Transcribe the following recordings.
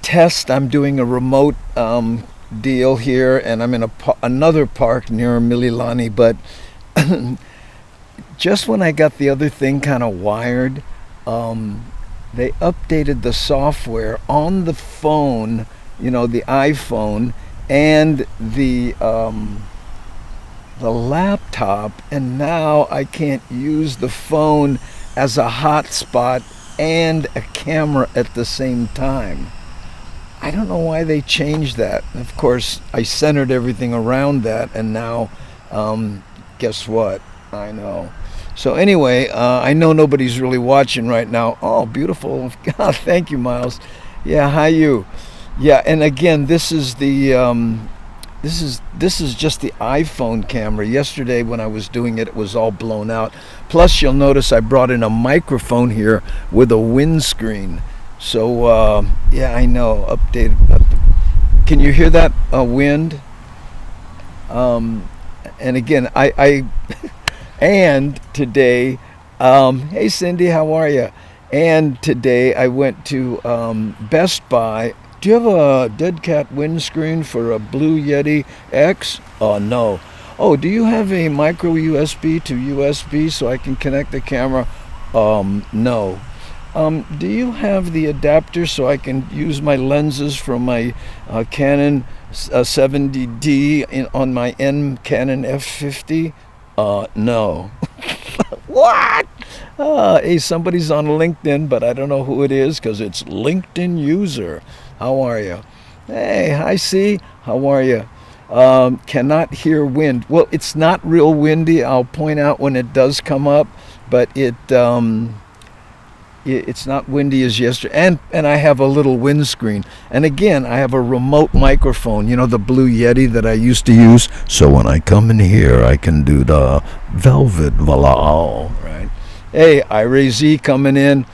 test. I'm doing a remote deal here, and I'm in another park near Mililani. But just when I got the other thing kind of wired, they updated the software on the phone, the iPhone, and the laptop, and now I can't use the phone as a hotspot and a camera at the same time. I don't know why they changed that. Of course, I centered everything around that, and now, guess what? I know. So anyway, I know nobody's really watching right now. Oh, beautiful. God, thank you, Miles. Yeah, hi you. Yeah, and again, this is just the iPhone camera. Yesterday when I was doing it, it was all blown out. Plus, you'll notice I brought in a microphone here with a windscreen. So, yeah, I know, updated. Can you hear that wind? And again, I and today, hey Cindy, how are you? And today I went to Best Buy. Do you have a dead cat windscreen for a Blue Yeti X? Oh, no. Oh, do you have a micro USB to USB so I can connect the camera? No. Do you have the adapter so I can use my lenses from my Canon 70D on my Canon F50? No. What? Hey, somebody's on LinkedIn, but I don't know who it is because it's LinkedIn user. How are you? Hey, hi, C. How are you? Cannot hear wind. Well, it's not real windy. I'll point out when it does come up, but it's not windy as yesterday. And I have a little windscreen. And again, I have a remote microphone, the Blue Yeti that I used to use. So when I come in here, I can do the velvet voila, right? Hey, Ira Z coming in.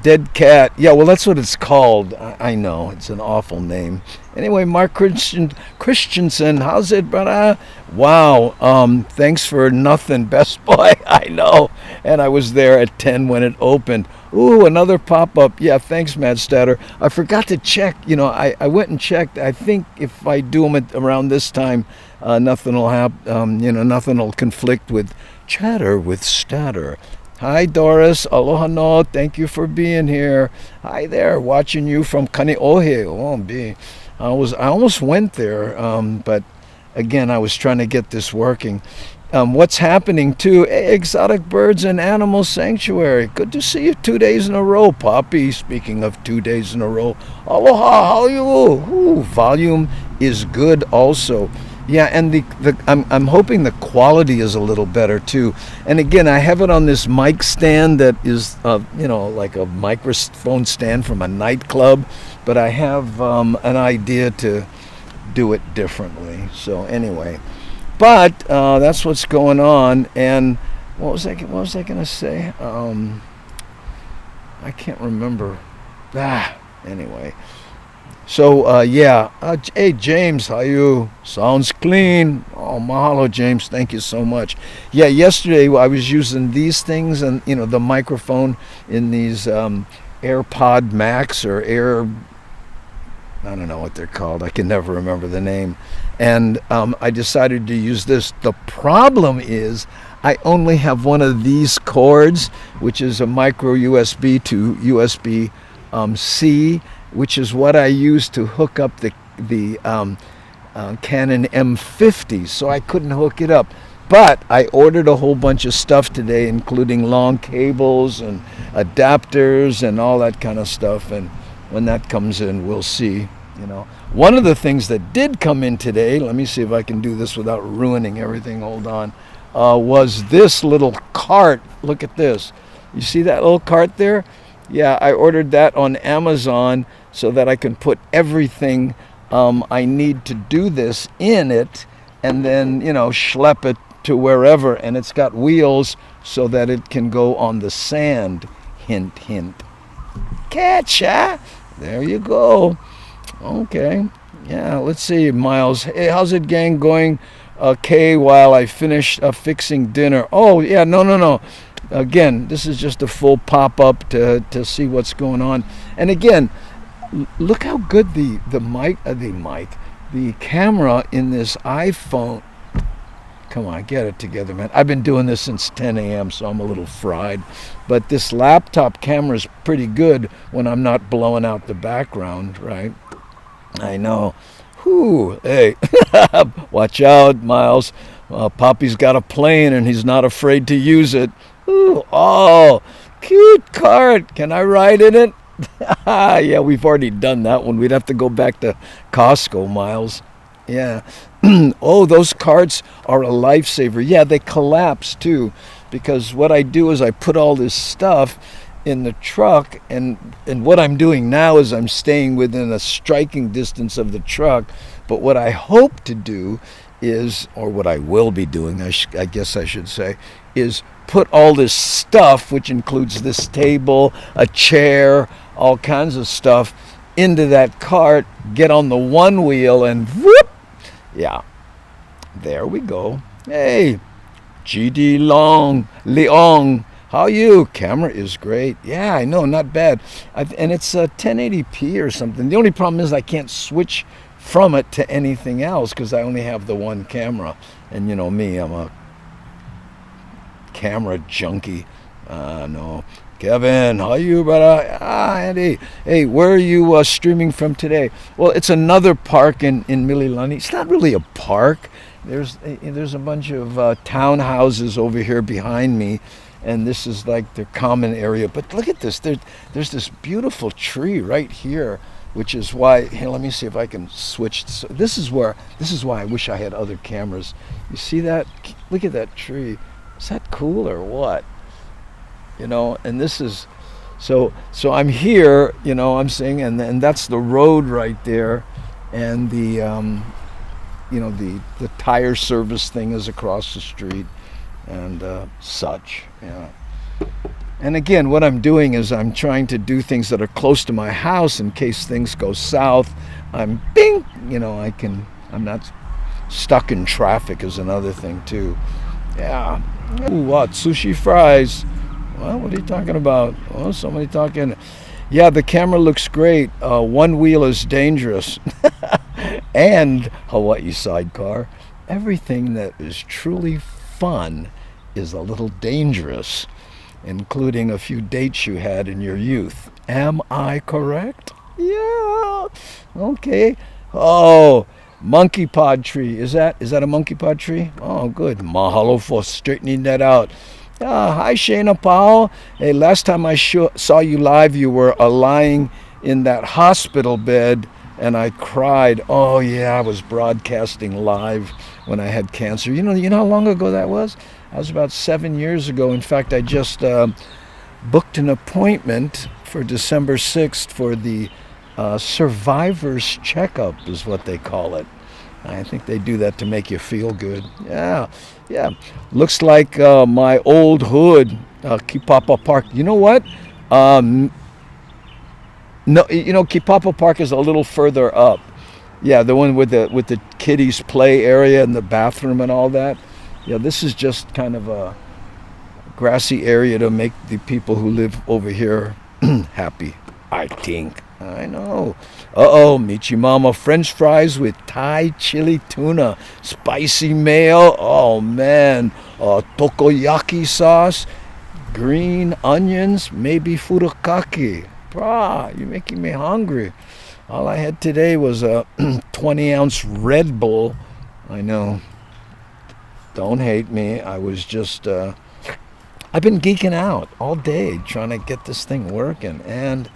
Dead cat. Yeah, well, that's what it's called. I know. It's an awful name. Anyway, Mark Christensen, how's it, brother? Wow. Thanks for nothing, Best Buy. I know. And I was there at 10 when it opened. Ooh, another pop-up. Yeah, thanks, Matt Statter. I forgot to check. I went and checked. I think if I do them around this time, nothing will happen. Nothing will conflict with Chatter with Statter. Hi, Doris. Aloha no. Thank you for being here. Hi there. Watching you from Kaneohe. I almost went there, but again, I was trying to get this working. What's happening too? Hey, Exotic Birds and Animal Sanctuary. Good to see you 2 days in a row, Poppy. Speaking of 2 days in a row. Aloha. How are you? Ooh, volume is good also. Yeah, and I'm hoping the quality is a little better too. And again, I have it on this mic stand that is, like a microphone stand from a nightclub. But I have an idea to do it differently. So anyway, but that's what's going on. And what was I gonna say? I can't remember. Anyway. So, yeah. Hey, James, how you? Sounds clean. Oh, mahalo, James. Thank you so much. Yeah, yesterday I was using these things and, the microphone in these AirPod Max or I don't know what they're called. I can never remember the name. And I decided to use this. The problem is I only have one of these cords, which is a micro USB to USB C, which is what I use to hook up the Canon M50, so I couldn't hook it up. But I ordered a whole bunch of stuff today, including long cables and adapters and all that kind of stuff. And when that comes in, we'll see. One of the things that did come in today, let me see if I can do this without ruining everything. Hold on. Was this little cart. Look at this. You see that little cart there? Yeah, I ordered that on Amazon so that I can put everything I need to do this in it and then, schlep it to wherever. And it's got wheels so that it can go on the sand. Hint, hint. Catcha! There you go. Okay. Yeah, let's see, Miles. Hey, how's it, gang, going? Okay, while I finish fixing dinner. Oh, yeah, no. Again, this is just a full pop-up to see what's going on. And again, Look how good the camera in this iPhone. Come on, get it together, man. I've been doing this since 10 a.m., so I'm a little fried. But this laptop camera is pretty good when I'm not blowing out the background, right? I know. Whew, hey, watch out, Miles. Poppy's got a plane and he's not afraid to use it. Ooh, oh, cute cart. Can I ride in it? Yeah, we've already done that one. We'd have to go back to Costco, Miles. Yeah. Oh, those carts are a lifesaver. Yeah, they collapse too, because what I do is I put all this stuff in the truck, and what I'm doing now is I'm staying within a striking distance of the truck. But what I hope to do is, or what I will be doing, I guess I should say, is put all this stuff, which includes this table, a chair, all kinds of stuff, into that cart, get on the one wheel, and whoop! Yeah, there we go. Hey, GD Leong, how are you? Camera is great. Yeah, I know, not bad. And it's 1080p or something. The only problem is I can't switch from it to anything else because I only have the one camera. And you know me, I'm a camera junkie. No. Kevin, how are you, brother? Andy. Hey, where are you streaming from today? Well, it's another park in Mililani. It's not really a park. There's a bunch of townhouses over here behind me, and this is like the common area. But look at this. There's this beautiful tree right here, which is why. Here, let me see if I can switch. So this is why I wish I had other cameras. You see that? Look at that tree. Is that cool or what? You know, and this is, so I'm here, you know, I'm saying, and that's the road right there, and the, you know, the tire service thing is across the street, and such, yeah. And again, what I'm doing is I'm trying to do things that are close to my house in case things go south. I'm bing, you know, I'm not stuck in traffic is another thing too. Yeah. Ooh, what, sushi fries? Well, what are you talking about? Oh, somebody talking. Yeah, the camera looks great. One wheel is dangerous. And Hawaii sidecar. Everything that is truly fun is a little dangerous, including a few dates you had in your youth. Am I correct? Yeah. Okay. Oh, monkey pod tree. Is that a monkey pod tree? Oh, good. Mahalo for straightening that out. Hi, Shayna Powell. Hey, last time I saw you live, you were lying in that hospital bed, and I cried. Oh, yeah, I was broadcasting live when I had cancer. You know how long ago that was? That was about 7 years ago. In fact, I just booked an appointment for December 6th for the survivor's checkup, is what they call it. I think they do that to make you feel good. Yeah. Looks like my old hood, Kipapa Park. You know what? No, you know, Kipapa Park is a little further up. Yeah, the one with the kiddies play area and the bathroom and all that. Yeah, this is just kind of a grassy area to make the people who live over here happy, I think. I know. Michi Mama French fries with Thai chili tuna, spicy mayo. Oh man, takoyaki sauce, green onions, maybe furikake. Brah, you're making me hungry. All I had today was a 20-ounce Red Bull. I know. Don't hate me. I was just. I've been geeking out all day trying to get this thing working, and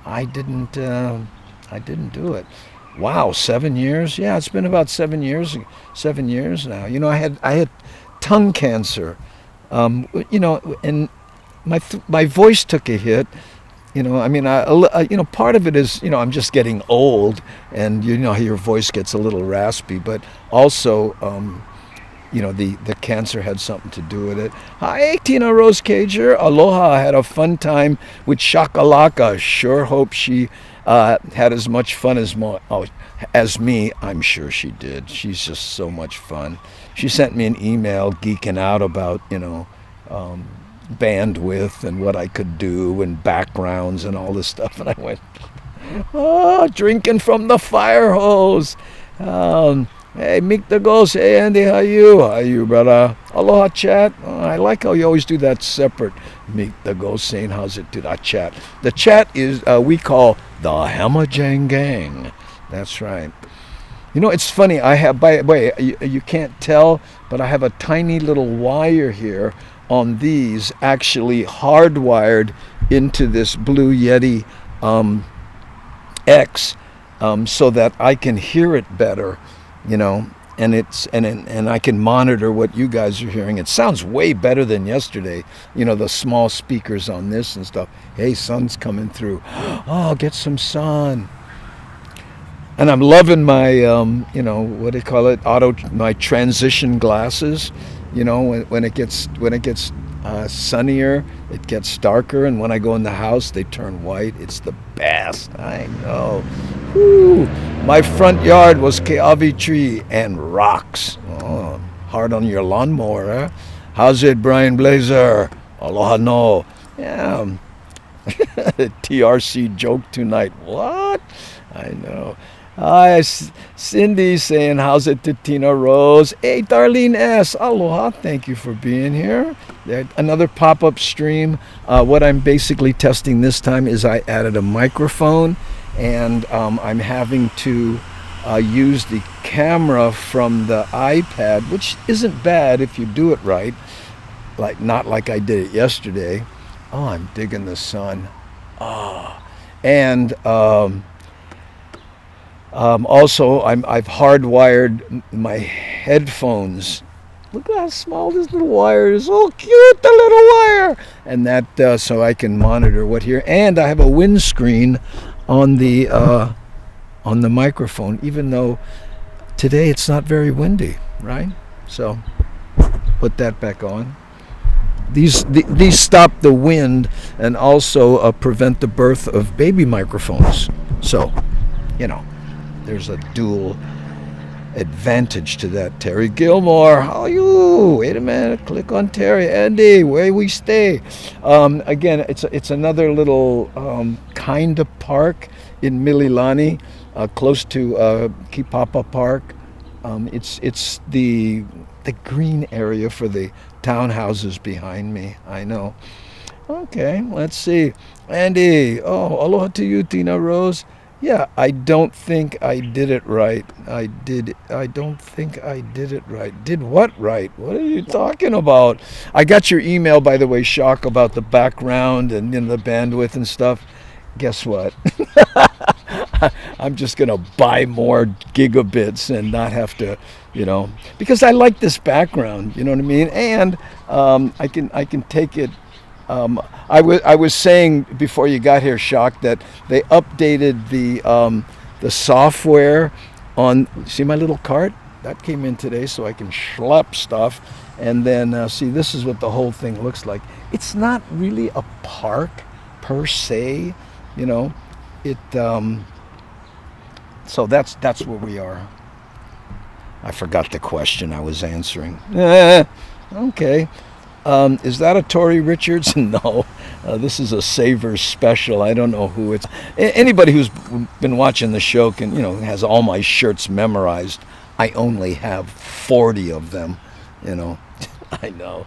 I didn't do it. Wow, 7 years? Yeah, it's been about 7 years. 7 years now. You know, I had tongue cancer. You know, and my voice took a hit. You know, I mean, you know, part of it is, you know, I'm just getting old, and you know how your voice gets a little raspy. But also, you know, the cancer had something to do with it. Hi, Tina Rose Cager. Aloha. I had a fun time with Shakalaka. Sure hope she had as much fun as me. I'm sure she did. She's just so much fun. She sent me an email geeking out about, you know, bandwidth and what I could do and backgrounds and all this stuff. And I went, Oh, drinking from the fire hose. Hey, meet the ghost. Hey, Andy, how you? How you, brother? Aloha, chat. Oh, I like how you always do that separate. Meet the ghost saying, how's it to that chat? The chat is, we call the Hamajang Gang. That's right. You know, it's funny. I have, by the way, you can't tell, but I have a tiny little wire here on these, actually hardwired into this Blue Yeti X, so that I can hear it better, you know, and I can monitor what you guys are hearing. It sounds way better than yesterday, you know, the small speakers on this and stuff. Hey, sun's coming through. Oh, get some sun. And I'm loving my, you know, what do you call it? My transition glasses. You know, when it gets sunnier, it gets darker, and when I go in the house, they turn white. It's the best. I know. Woo. My front yard was keavi tree and rocks. Oh, hard on your lawnmower, huh? How's it, Brian Blazer? Aloha no. Yeah. TRC joke tonight. What? I know. Hi, Cindy saying, how's it to Tina Rose? Hey, Darlene S. Aloha, thank you for being here. Another pop-up stream. What I'm basically testing this time is I added a microphone, and I'm having to use the camera from the iPad, which isn't bad if you do it right, like not like I did it yesterday. Oh, I'm digging the sun. Oh. And also, I've hardwired my headphones. Look at how small this little wire is. Oh, cute, the little wire. And that, so I can monitor what here. And I have a windscreen on the microphone, even though today it's not very windy, right? So, put that back on. These stop the wind and also prevent the birth of baby microphones. So, you know, there's a dual advantage to that. Terry Gilmore, how are you? Wait a minute, click on Terry. Andy, where we stay? Again, it's another little kind of park in Mililani, close to Kipapa Park. It's the green area for the townhouses behind me. I know. Okay, let's see. Andy, oh, aloha to you, Tina Rose. Yeah, I don't think I did it right. I don't think I did it right. Did what right? What are you talking about? I got your email, by the way, Shock, about the background and, you know, the bandwidth and stuff. Guess what? I'm just going to buy more gigabits and not have to, you know, because I like this background, you know what I mean? And I can take it. I was saying before you got here, Shock, that they updated the software on. See my little cart that came in today, so I can schlep stuff, and then see, this is what the whole thing looks like. It's not really a park per se, you know. It so that's where we are. I forgot the question I was answering. Okay. Is that a Tori Richards? No. This is a Savers special. I don't know who it's. Anybody who's been watching the show can, you know, has all my shirts memorized. I only have 40 of them, you know. I know.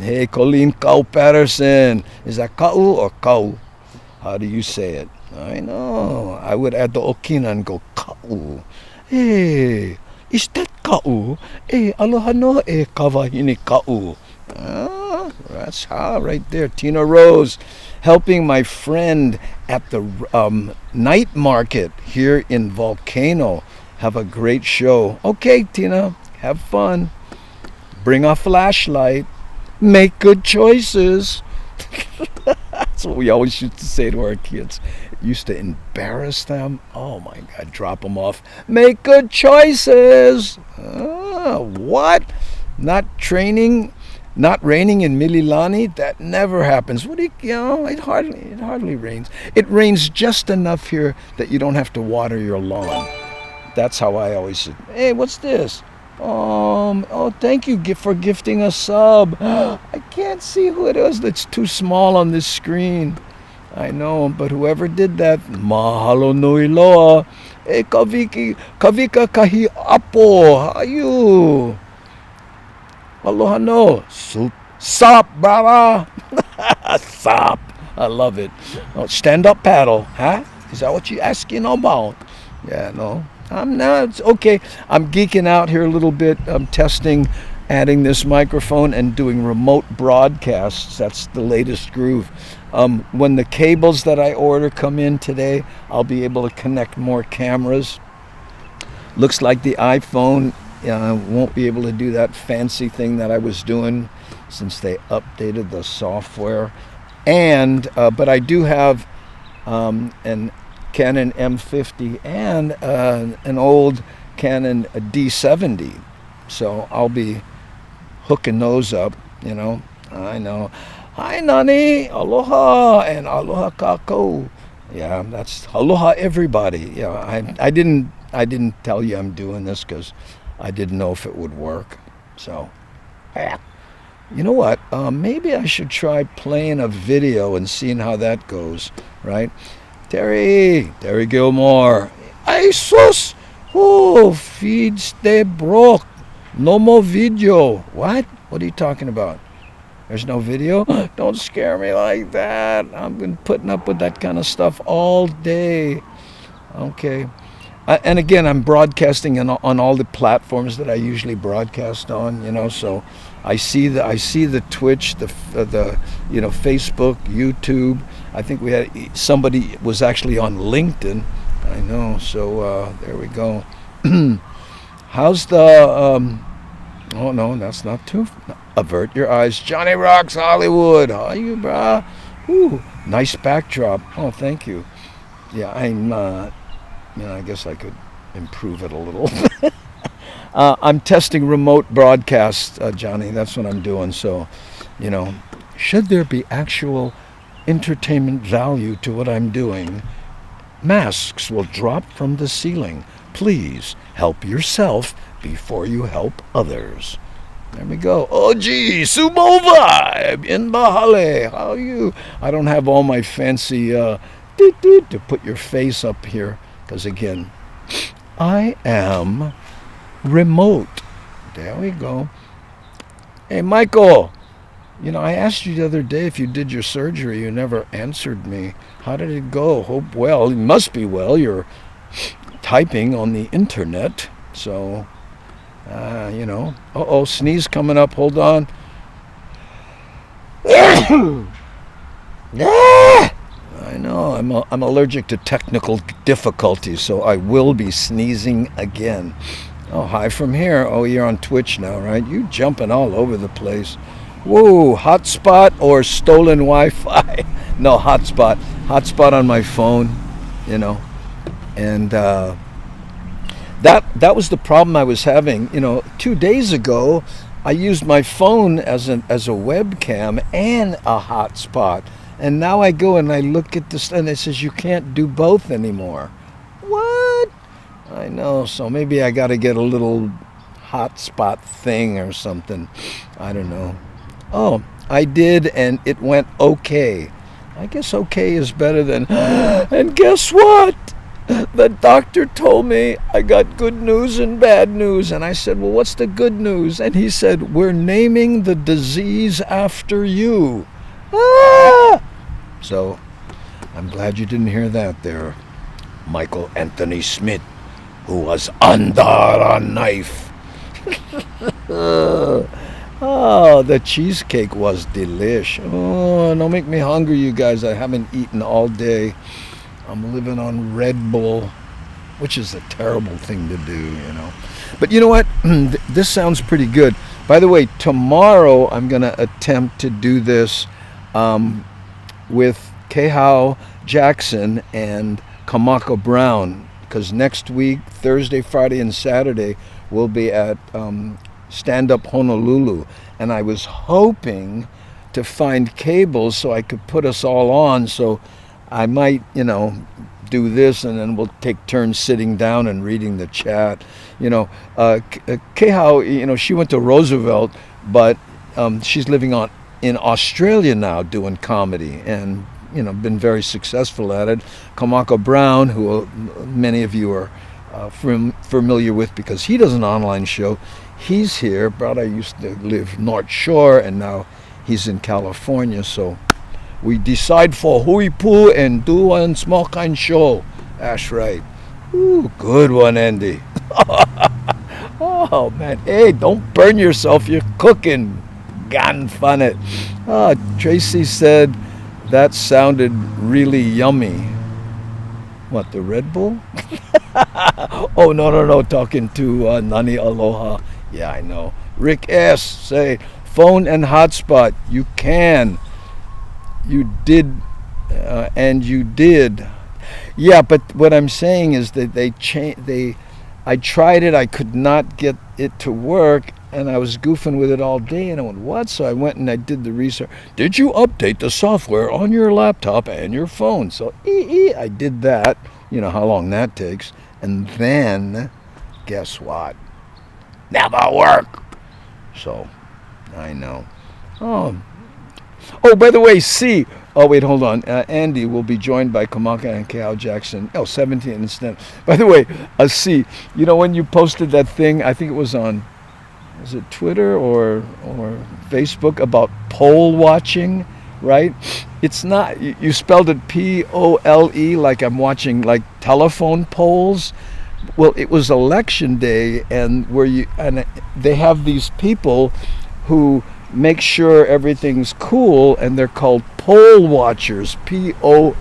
Hey, Colleen Kau Patterson. Is that Kau or Kau? How do you say it? I know. I would add the Okina and go Kau. Hey, is that Kau? Hey, aloha no e kawahini Kau. That's how right there. Tina Rose helping my friend at the night market here in Volcano. Have a great show. Okay, Tina, have fun. Bring a flashlight. Make good choices. That's what we always used to say to our kids. It used to embarrass them. Oh my God, drop them off. Make good choices. What? Not raining in Mililani? That never happens. What do you know? It hardly rains. It rains just enough here that you don't have to water your lawn. That's how I always said. Hey, what's this? Oh, thank you for gifting a sub. I can't see who it is. That's too small on this screen. I know, but whoever did that, mahalo nui loa. E kavika kahi apo. How you? Aloha no. Soup. Sop, brava. Sop. I love it. Oh, stand up paddle, huh? Is that what you asking about? Yeah, no. I'm not. It's okay. I'm geeking out here a little bit. I'm testing, adding this microphone and doing remote broadcasts. That's the latest groove. When the cables that I order come in today, I'll be able to connect more cameras. Looks like the iPhone won't be able to do that fancy thing that I was doing since they updated the software. And but I do have an Canon M50 and an old Canon D70, so I'll be hooking those up. I know. Hi, Nani, aloha, and aloha kako. Yeah, that's aloha, everybody. Yeah, I didn't tell you I'm doing this because I didn't know if it would work. So, yeah. You know what? Maybe I should try playing a video and seeing how that goes, right? Terry Gilmore. Jesus! Oh, feeds they broke. No more video. What? What are you talking about? There's no video? Don't scare me like that. I've been putting up with that kind of stuff all day. Okay. And again, I'm broadcasting on all the platforms that I usually broadcast on, so I see the Twitch, the Facebook, YouTube. I think we had somebody was actually on LinkedIn. I know. So there we go. How's the oh no, that's not too. Avert your eyes. Johnny Rocks Hollywood. How are you, brah? Ooh, nice backdrop. Oh, thank you. Yeah, I guess I could improve it a little. I'm testing remote broadcasts, Johnny. That's what I'm doing. So, should there be actual entertainment value to what I'm doing, masks will drop from the ceiling. Please help yourself before you help others. There we go. Oh, gee, Sumo Vibe in Bahale. How are you? I don't have all my fancy to put your face up here. Because again, I am remote. There we go. Hey, Michael, I asked you the other day if you did your surgery. You never answered me. How did it go? Hope well. It must be well. You're typing on the internet. So, Uh-oh, sneeze coming up. Hold on. I know, I'm allergic to technical difficulties, so I will be sneezing again. Oh, hi from here. Oh, you're on Twitch now, right? You jumping all over the place. Whoa, hotspot or stolen Wi-Fi? No, hotspot. Hotspot on my phone, And that was the problem I was having. 2 days ago, I used my phone as a webcam and a hotspot. And now I go and I look at this and it says you can't do both anymore. What? I know, so maybe I got to get a little hotspot thing or something. I don't know. Oh, I did and it went okay. I guess okay is better than... And guess what? The doctor told me I got good news and bad news. And I said, well, what's the good news? And he said, we're naming the disease after you. Ah! So, I'm glad you didn't hear that there, Michael Anthony Smith, who was under a knife. Oh, the cheesecake was delish. Oh, don't make me hungry, you guys. I haven't eaten all day. I'm living on Red Bull, which is a terrible thing to do, But you know what? This sounds pretty good. By the way, tomorrow I'm going to attempt to do this with Kehau Jackson and Kamako Brown, because next week, Thursday, Friday, and Saturday, we'll be at Stand Up Honolulu. And I was hoping to find cables so I could put us all on, so I might, do this and then we'll take turns sitting down and reading the chat. Kehau, she went to Roosevelt, but she's living in Australia now doing comedy. And been very successful at it. Kamaka Brown, who many of you are familiar with because he does an online show. He's here. Brother used to live North Shore, and now he's in California. So we decide for Huipu and do one small kind show. That's right. Ooh, good one, Andy. Oh, man. Hey, don't burn yourself. You're cooking. Gan fun it. Tracy said that sounded really yummy. What, the Red Bull? Oh, no. Talking to Nani Aloha. Yeah, I know. Rick S. say, phone and hotspot. You can. You did. And you did. Yeah, but what I'm saying is that I tried it. I could not get it to work. And I was goofing with it all day, and I went, what? So I went and I did the research. Did you update the software on your laptop and your phone? So I did that. You know how long that takes. And then, guess what? Never work. So, I know. Oh, by the way, C. Oh, wait, hold on. Andy will be joined by Kamaka and Kao Jackson. 17 instead. By the way, C. When you posted that thing, I think it was on... is it Twitter or Facebook about poll watching, right? It's not, you spelled it Pole, like I'm watching like telephone polls. Well, it was election day, and they have these people who make sure everything's cool, and they're called poll watchers, Poll.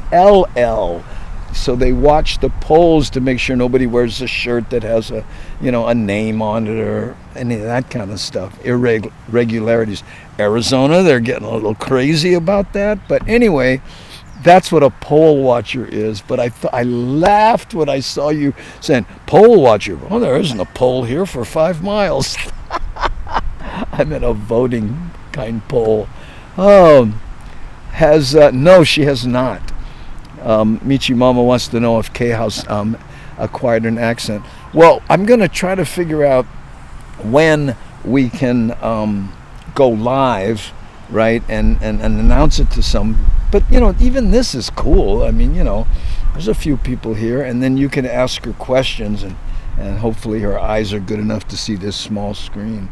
So they watch the polls to make sure nobody wears a shirt that has a name on it or any of that kind of stuff. Irregularities. Arizona, they're getting a little crazy about that. But anyway, that's what a poll watcher is. But I laughed when I saw you saying, poll watcher. Oh, there isn't a poll here for 5 miles. I'm in a voting kind poll. No, she has not. Michi Mama wants to know if K-House acquired an accent. Well, I'm going to try to figure out when we can go live, right, and announce it to some. But, even this is cool. I mean, there's a few people here, and then you can ask her questions, and hopefully her eyes are good enough to see this small screen,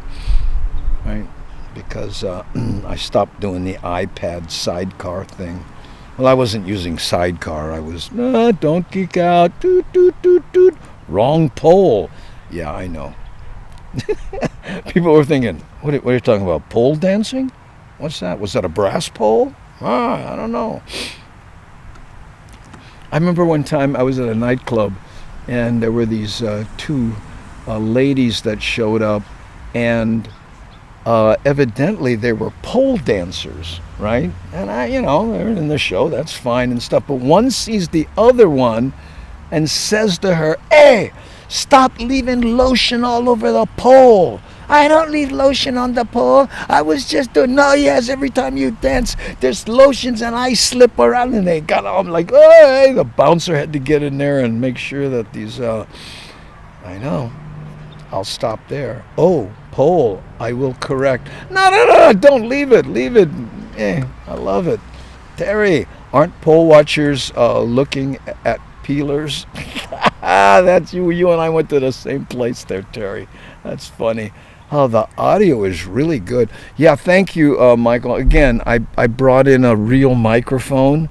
right, because I stopped doing the iPad sidecar thing. Well, I wasn't using sidecar. I was, don't geek out. Toot, toot, toot, toot. Wrong pole. Yeah, I know. People were thinking, what are you talking about? Pole dancing? What's that? Was that a brass pole? I don't know. I remember one time I was at a nightclub, and there were these two ladies that showed up, and evidently they were pole dancers, right? And they're in the show, that's fine and stuff. But one sees the other one and says to her, hey, stop leaving lotion all over the pole. I don't leave lotion on the pole. I was just doing, no, yes, every time you dance, there's lotions and I slip around. And they got on like, oh, hey, the bouncer had to get in there and make sure that these, I know. I'll stop there. Oh, pole, I will correct. No, don't leave it. I love it. Terry, aren't poll watchers looking at peelers? That's you. You and I went to the same place there, Terry. That's funny. Oh, the audio is really good. Yeah, thank you, Michael. Again, I brought in a real microphone,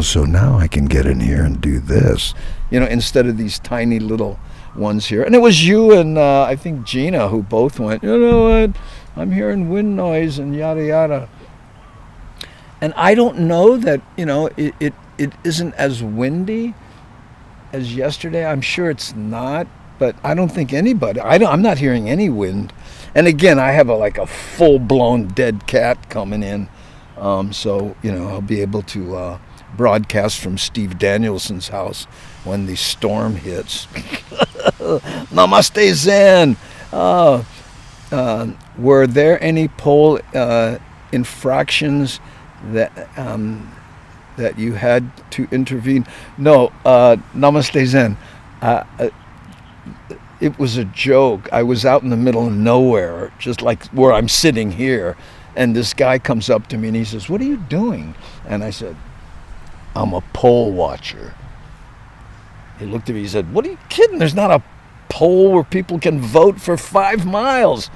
so now I can get in here and do this, instead of these tiny little ones here. And it was you and I think Gina who both went, you know what, I'm hearing wind noise and yada yada. And I don't know that, it isn't as windy as yesterday. I'm sure it's not, but I don't think I'm not hearing any wind. And again, I have a full-blown dead cat coming in. So, I'll be able to broadcast from Steve Danielson's house when the storm hits. Namaste Zen. Were there any poll infractions that you had to intervene? No. Namaste Zen. It was a joke. I was out in the middle of nowhere, just like where I'm sitting here, and this guy comes up to me and he says, "What are you doing?" And I said, I'm a poll watcher. He looked at me, he said, what are you kidding? There's not a poll where people can vote for 5 miles.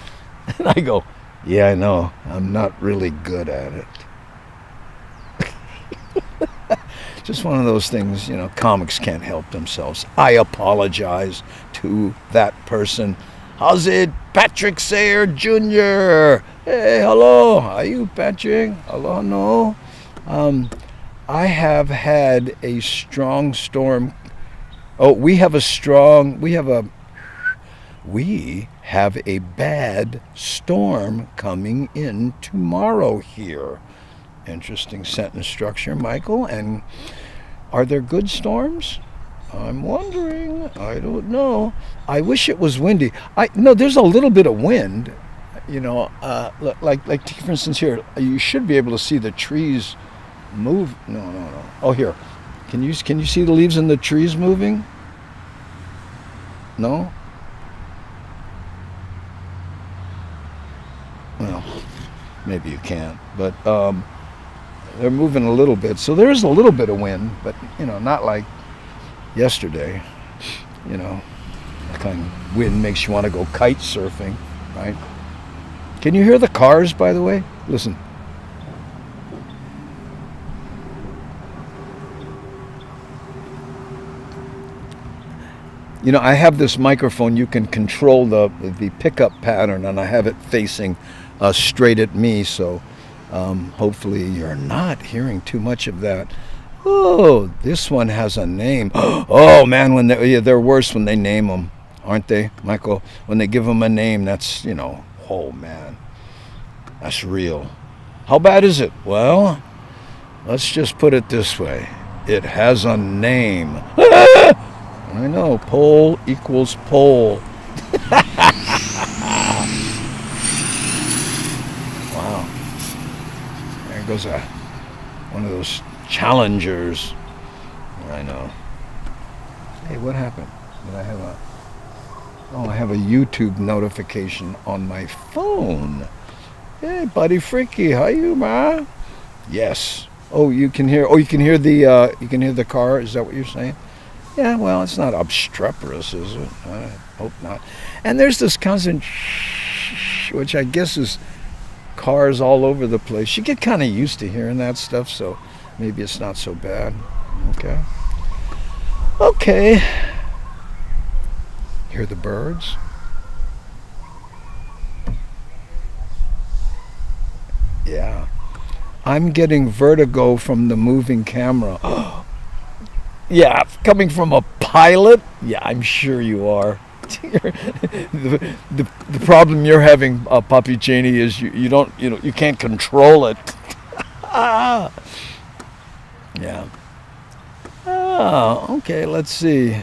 And I go, yeah, I know. I'm not really good at it. Just one of those things, comics can't help themselves. I apologize to that person. How's it, Patrick Sayer Jr.? Hey, hello. How are you, Patrick? Hello, no. I have had a strong storm. Oh, we have a bad storm coming in tomorrow here. Interesting sentence structure, Michael. And are there good storms? I'm wondering. I don't know. I wish it was windy. No, there's a little bit of wind. Like for instance here, you should be able to see the trees move. No. Oh, here. Can you see the leaves in the trees moving? No? Well, maybe you can't. But they're moving a little bit. So there is a little bit of wind, but, not like yesterday. The kind of wind makes you want to go kite surfing, right? Can you hear the cars, by the way? Listen. I have this microphone. You can control the pickup pattern, and I have it facing straight at me, so hopefully you're not hearing too much of that. Oh, this one has a name. Oh, man, they're worse when they name them, aren't they, Michael? When they give them a name, that's, oh, man, that's real. How bad is it? Well, let's just put it this way. It has a name. I know, pole equals pole. Wow. There goes one of those challengers. I know. Hey, what happened? Did I have a YouTube notification on my phone. Hey, buddy Freaky, how you, ma? Yes. You can hear the car, is that what you're saying? Yeah, well, it's not obstreperous, is it? I hope not. And there's this constant shh, which I guess is cars all over the place. You get kind of used to hearing that stuff, so maybe it's not so bad. Okay. Hear the birds? Yeah. I'm getting vertigo from the moving camera. Yeah, coming from a pilot? Yeah, I'm sure you are. the problem you're having, Papi Cheney, is you can't control it. Yeah. Oh, okay, let's see.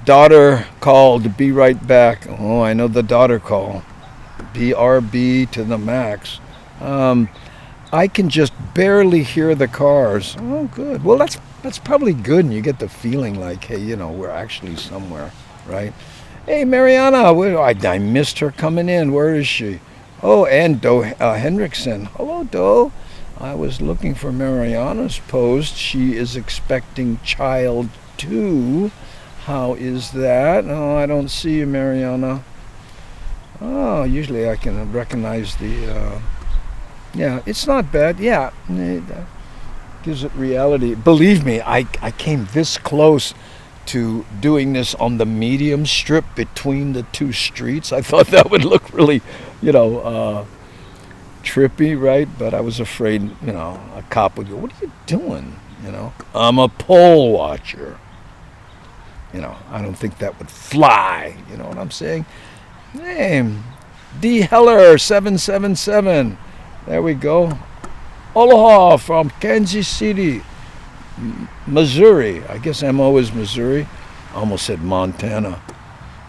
Daughter called, be right back. Oh, I know the daughter call. BRB to the max. I can just barely hear the cars. Oh, good. Well, that's probably good, and you get the feeling like, hey, we're actually somewhere, right? Hey, Mariana, I missed her coming in. Where is she? Oh, and Doe Hendrickson. Hello, Doe. I was looking for Mariana's post. She is expecting child 2. How is that? Oh, I don't see you, Mariana. Oh, usually I can recognize the... Yeah, it's not bad. Yeah, it gives it reality. Believe me, I came this close to doing this on the medium strip between the two streets. I thought that would look really, trippy, right? But I was afraid, a cop would go, what are you doing? I'm a poll watcher. I don't think that would fly. You know what I'm saying? Hey, D. Heller, 777. There we go. Aloha from Kansas City, Missouri. I guess MO is Missouri. I almost said Montana.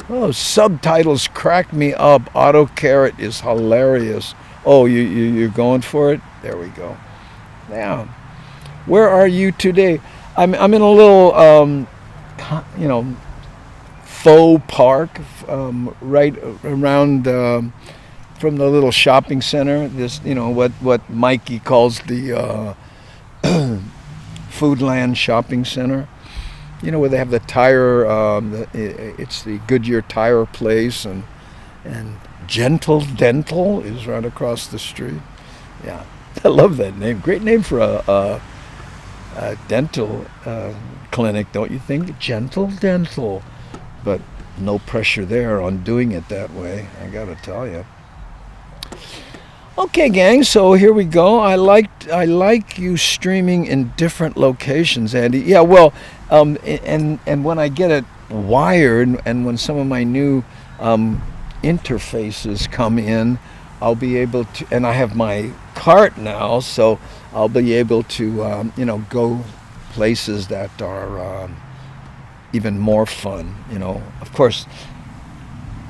Oh, subtitles crack me up. Auto-carrot is hilarious. Oh, you're going for it? There we go. Now, where are you today? I'm in a little, faux park right around... from the little shopping center, this, what Mikey calls the Foodland Shopping Center. You know, where they have the tire. It's the Goodyear tire place, and Gentle Dental is right across the street. Yeah, I love that name. Great name for a dental clinic, don't you think? Gentle Dental, but no pressure there on doing it that way, I gotta tell you. Okay, gang, so here we go. I like you streaming in different locations, Andy. Yeah, well, and when I get it wired, and when some of my new interfaces come in, I'll be able to, and I have my cart now, so I'll be able to, go places that are even more fun. Of course,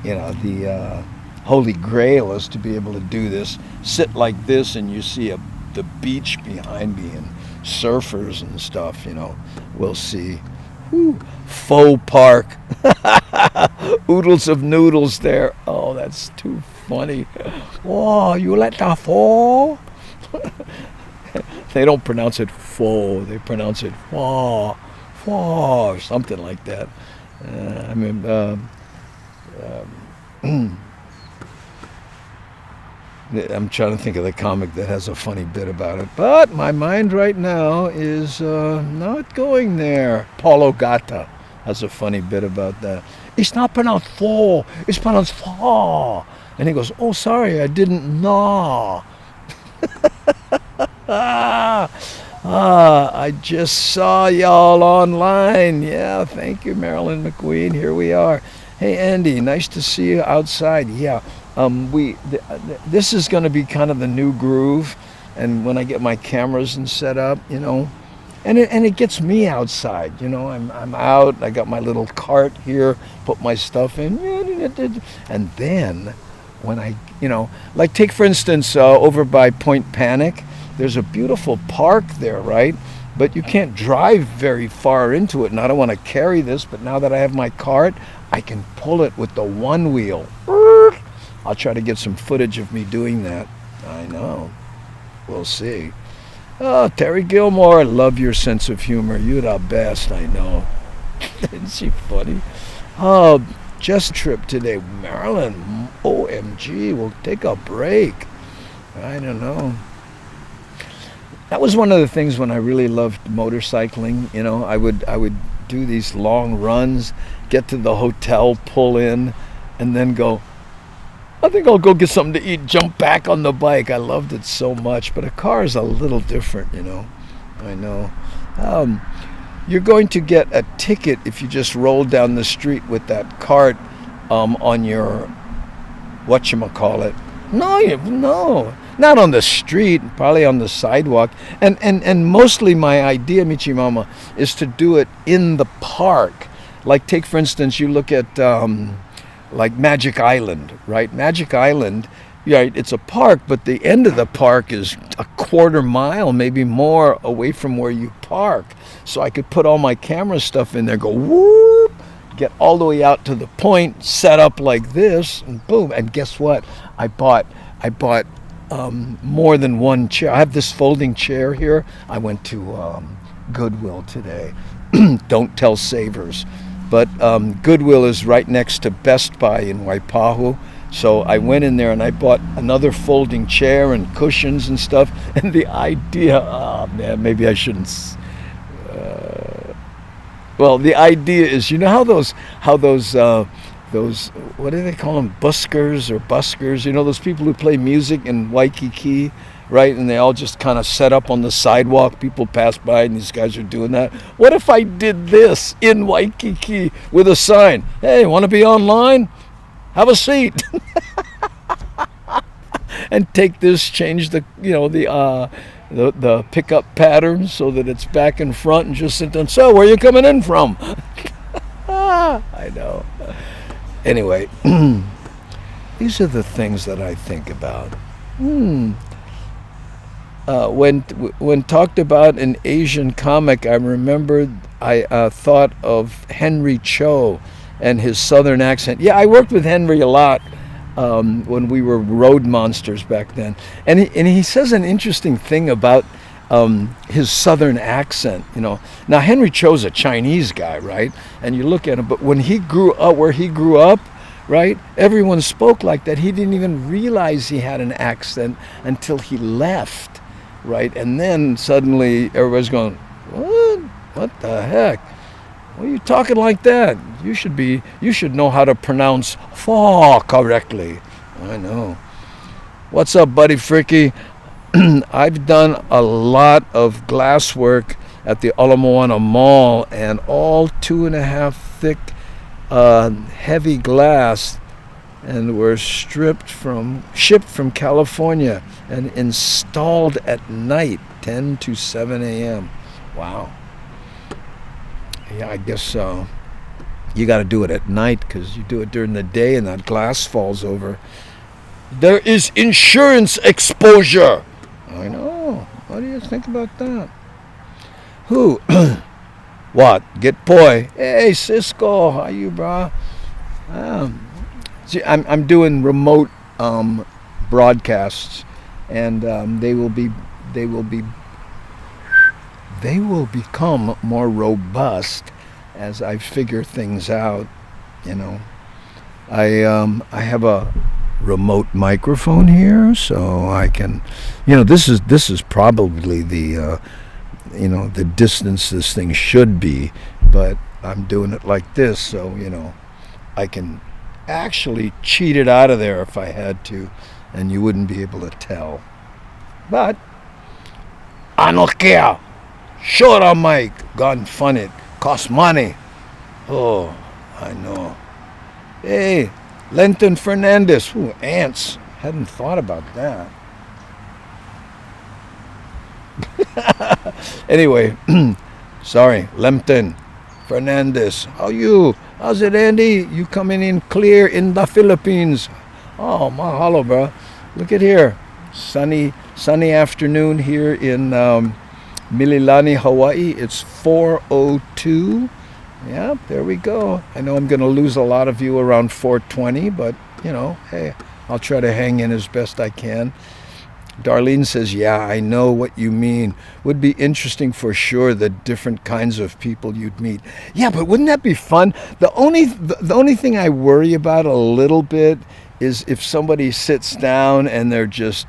the Holy Grail is to be able to do this, sit like this, and you see the beach behind me and surfers and stuff. We'll see. Whew. Faux Park. Oodles of noodles there. Oh, that's too funny. Oh, you let the fall? They don't pronounce it faux. They pronounce it fall, or something like that. I'm trying to think of the comic that has a funny bit about it. But my mind right now is not going there. Paulo Gata has a funny bit about that. It's not pronounced fall, it's pronounced fall. And he goes, oh, sorry, I didn't know. I just saw y'all online. Yeah, thank you, Marilyn McQueen. Here we are. Hey, Andy, nice to see you outside. Yeah. This is going to be kind of the new groove, and when I get my cameras and set up, and it gets me outside. I'm out. I got my little cart here, put my stuff in, and then when I, like take for instance over by Point Panic, there's a beautiful park there, right? But you can't drive very far into it, and I don't want to carry this. But now that I have my cart, I can pull it with the one wheel. I'll try to get some footage of me doing that. I know. We'll see. Oh, Terry Gilmore, I love your sense of humor. You're the best, I know. Isn't she funny? Oh, just trip today. Maryland, OMG, we'll take a break. I don't know. That was one of the things when I really loved motorcycling. I would do these long runs, get to the hotel, pull in, and then go, I think I'll go get something to eat, jump back on the bike. I loved it so much, but a car is a little different, I know. You're going to get a ticket if you just roll down the street with that cart on your, whatchamacallit. No, not on the street, probably on the sidewalk. And mostly my idea, Michimama, is to do it in the park. Like take, for instance, you look at like Magic Island, right? Magic Island, yeah, it's a park, but the end of the park is a quarter mile, maybe more, away from where you park. So I could put all my camera stuff in there, go whoop, get all the way out to the point, set up like this, and boom. And guess what? I bought more than one chair. I have this folding chair here. I went to Goodwill today. Don't tell Savers. But Goodwill is right next to Best Buy in Waipahu. So I went in there and I bought another folding chair and cushions and stuff. And the idea, maybe I shouldn't. Well, the idea is, how those, what do they call them, buskers or buskers? Those people who play music in Waikiki, right? And they all just kind of set up on the sidewalk. People pass by and these guys are doing that. What if I did this in Waikiki with a sign? Hey, want to be online? Have a seat. And take this, change the pickup pattern so that it's back and front, and just sit down. So, where are you coming in from? I know. Anyway, these are the things that I think about. When talked about an Asian comic, I remembered I thought of Henry Cho and his southern accent. Yeah, I worked with Henry a lot when we were road monsters back then. And he says an interesting thing about his southern accent, Now Henry Cho's a Chinese guy, right? And you look at him, but when he grew up, where he grew up, right, everyone spoke like that. He didn't even realize he had an accent until he left, right? And then suddenly everybody's going, what? What the heck? Why are you talking like that? You should know how to pronounce "fa" correctly. I know. What's up, buddy Fricky? I've done a lot of glass work at the Ala Moana Mall, and all 2.5 thick, heavy glass, and were shipped from California and installed at night, 10 to 7 a.m. Wow. Yeah, I guess you got to do it at night, because you do it during the day and that glass falls over. There is insurance exposure. I know. What do you think about that? Who? What? Get poi. Hey, Cisco. How you, brah? See, I'm doing remote broadcasts, and they will become more robust as I figure things out. I have a remote microphone here, so I can, this is probably the the distance this thing should be, but I'm doing it like this, so I can actually cheat it out of there if I had to, and you wouldn't be able to tell. But I don't care. Short on mic, gone fun it, cost money. Oh, I know. Hey, Lenton Fernandez. Ooh, ants. Hadn't thought about that. Anyway, sorry, Lenton Fernandez. How you? How's it, Andy? You coming in clear in the Philippines? Oh, mahalo, bro. Look at here. Sunny afternoon here in Mililani, Hawaii. It's 4:02. Yeah, there we go. I know I'm going to lose a lot of you around 4:20, but, hey, I'll try to hang in as best I can. Darlene says, yeah, I know what you mean. Would be interesting for sure, the different kinds of people you'd meet. Yeah, but wouldn't that be fun? The only thing I worry about a little bit is if somebody sits down and they're just,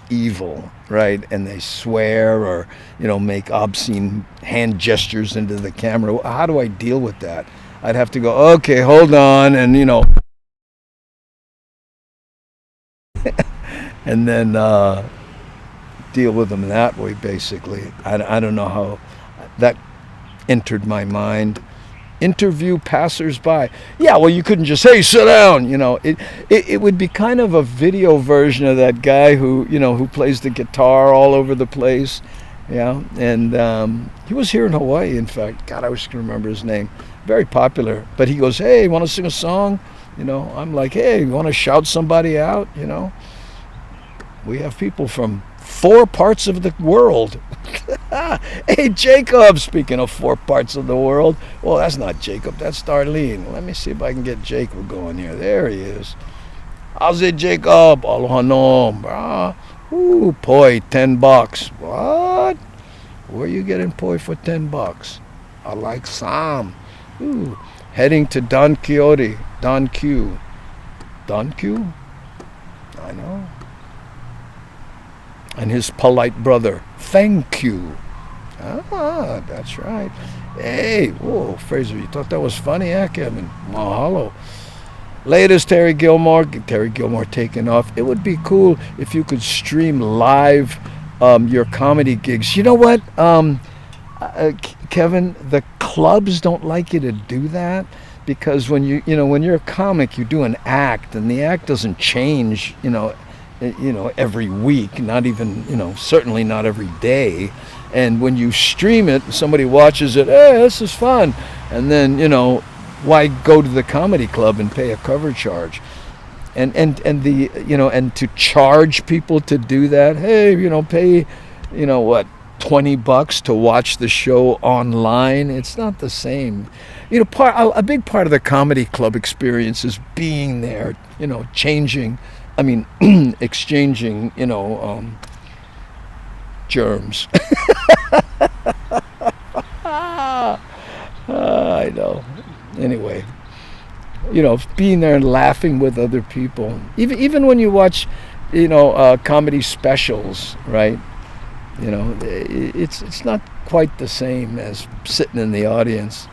evil, right? And they swear or, make obscene hand gestures into the camera. How do I deal with that? I'd have to go, okay, hold on, and, and then deal with them that way, basically. I don't know how that entered my mind. Interview passersby. Yeah, well, you couldn't just, hey, sit down. It would be kind of a video version of that guy who plays the guitar all over the place. Yeah, and he was here in Hawaii, in fact. God, I wish I could remember his name. Very popular. But he goes, hey, want to sing a song? I'm like, hey, you want to shout somebody out? We have people from 4 parts of the world. Hey, Jacob, speaking of 4 parts of the world. Well, that's not Jacob, that's Darlene. Let me see if I can get Jacob going here. There he is. How's it, Jacob? Aloha no, brah. Ooh, poi, $10. What? Where you getting poi for $10? I like some. Ooh, heading to Don Quixote. Don Q. Don Q? I know. And his polite brother, thank you. Ah, that's right. Hey, whoa, Fraser, you thought that was funny, Kevin? Mahalo. Latest Terry Gilmore taking off. It would be cool if you could stream live your comedy gigs. You know what, Kevin, the clubs don't like you to do that, because when you're a comic, you do an act, and the act doesn't change, every week, not even, certainly not every day. And when you stream it, somebody watches it, hey, this is fun. And then, why go to the comedy club and pay a cover charge? And the, and to charge people to do that, hey, pay, $20 to watch the show online. It's not the same. A big part of the comedy club experience is being there, exchanging, germs. I know. Anyway, being there and laughing with other people. Even when you watch, comedy specials, right? It's not quite the same as sitting in the audience.